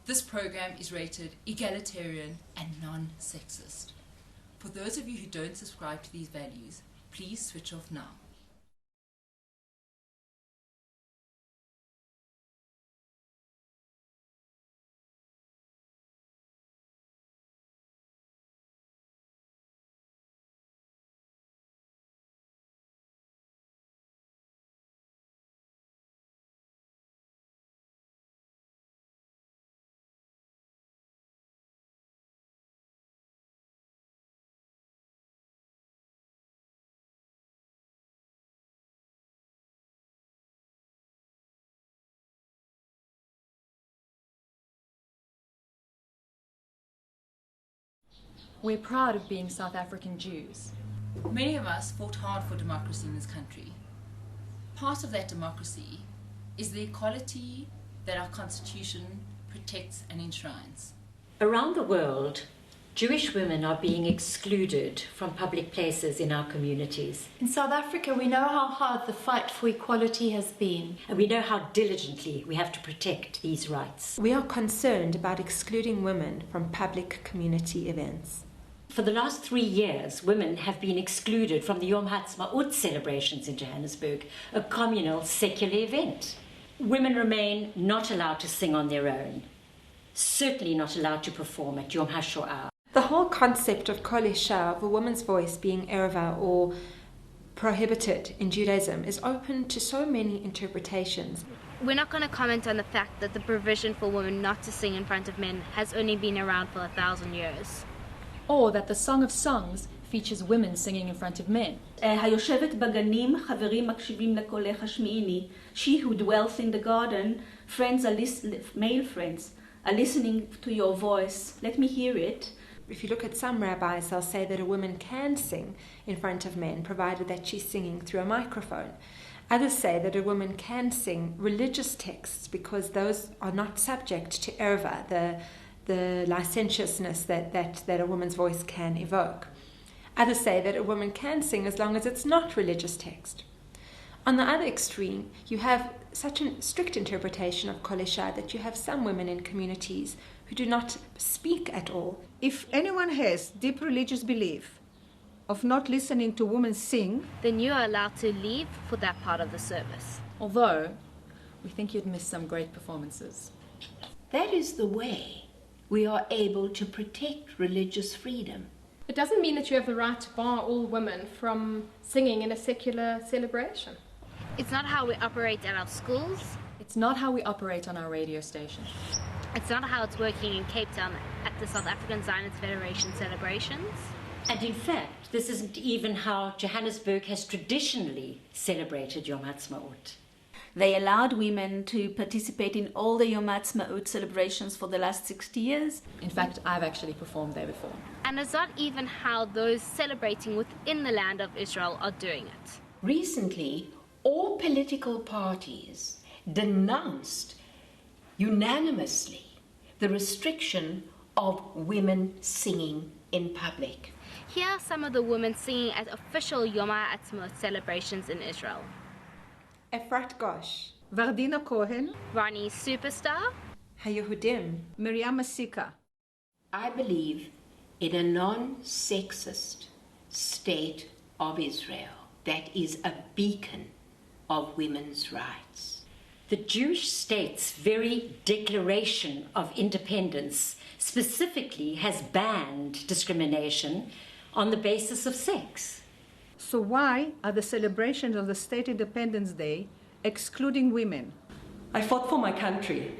This program is rated egalitarian and non-sexist. For those of you who don't subscribe to these values, please switch off now. We're proud of being South African Jews. Many of us fought hard for democracy in this country. Part of that democracy is the equality that our Constitution protects and enshrines. Around the world, Jewish women are being excluded from public places in our communities. In South Africa, we know how hard the fight for equality has been. And we know how diligently we have to protect these rights. We are concerned about excluding women from public community events. For the last 3 years, women have been excluded from the Yom Ha'atzmaut celebrations in Johannesburg, a communal secular event. Women remain not allowed to sing on their own, certainly not allowed to perform at Yom HaShoah. The whole concept of Kol Isha, of a woman's voice being erva or prohibited in Judaism, is open to so many interpretations. We're not going to comment on the fact that the provision for women not to sing in front of men has only been around for 1,000 years. Or that the Song of Songs features women singing in front of men. היושבת בגנים, חברים מקשיבים לקולך השמיעיני. She who dwells in the garden, male friends, are listening to your voice. Let me hear it. If you look at some rabbis, they'll say that a woman can sing in front of men, provided that she's singing through a microphone. Others say that a woman can sing religious texts because those are not subject to erva, the licentiousness that a woman's voice can evoke. Others say that a woman can sing as long as it's not religious text. On the other extreme, you have such a strict interpretation of Kol Isha that you have some women in communities who do not speak at all. If anyone has deep religious belief of not listening to women sing, then you are allowed to leave for that part of the service. Although, we think you'd miss some great performances. That is the way we are able to protect religious freedom. It doesn't mean that you have the right to bar all women from singing in a secular celebration. It's not how we operate at our schools. It's not how we operate on our radio station. It's not how it's working in Cape Town at the South African Zionist Federation celebrations. And in fact, this isn't even how Johannesburg has traditionally celebrated Yom Ha'atzmaut. They allowed women to participate in all the Yom Ha'atzmaut celebrations for the last 60 years. In fact, I've actually performed there before. And it's not even how those celebrating within the land of Israel are doing it. Recently, all political parties denounced unanimously the restriction of women singing in public. Here are some of the women singing at official Yom Ha'atzmaut celebrations in Israel. Efrat Gosh, Vardina Cohen, Ronnie Superstar, HaYehudim, Miriam Masika. I believe in a non-sexist state of Israel that is a beacon of women's rights. The Jewish state's very declaration of independence specifically has banned discrimination on the basis of sex. So why are the celebrations of the State Independence Day excluding women? I fought for my country.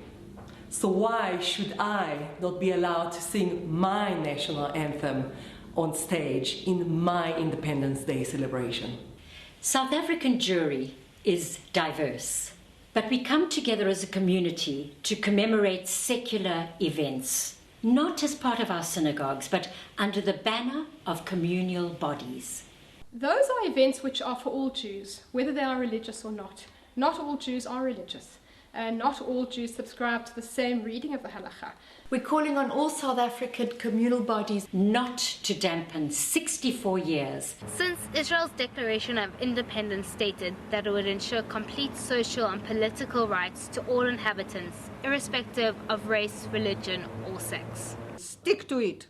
So why should I not be allowed to sing my national anthem on stage in my Independence Day celebration? South African Jewry is diverse, but we come together as a community to commemorate secular events, not as part of our synagogues, but under the banner of communal bodies. Those are events which are for all Jews, whether they are religious or not. Not all Jews are religious. not all Jews subscribe to the same reading of the halakha. We're calling on all South African communal bodies not to dampen 64 years. Since Israel's Declaration of Independence stated that it would ensure complete social and political rights to all inhabitants, irrespective of race, religion, or sex. Stick to it.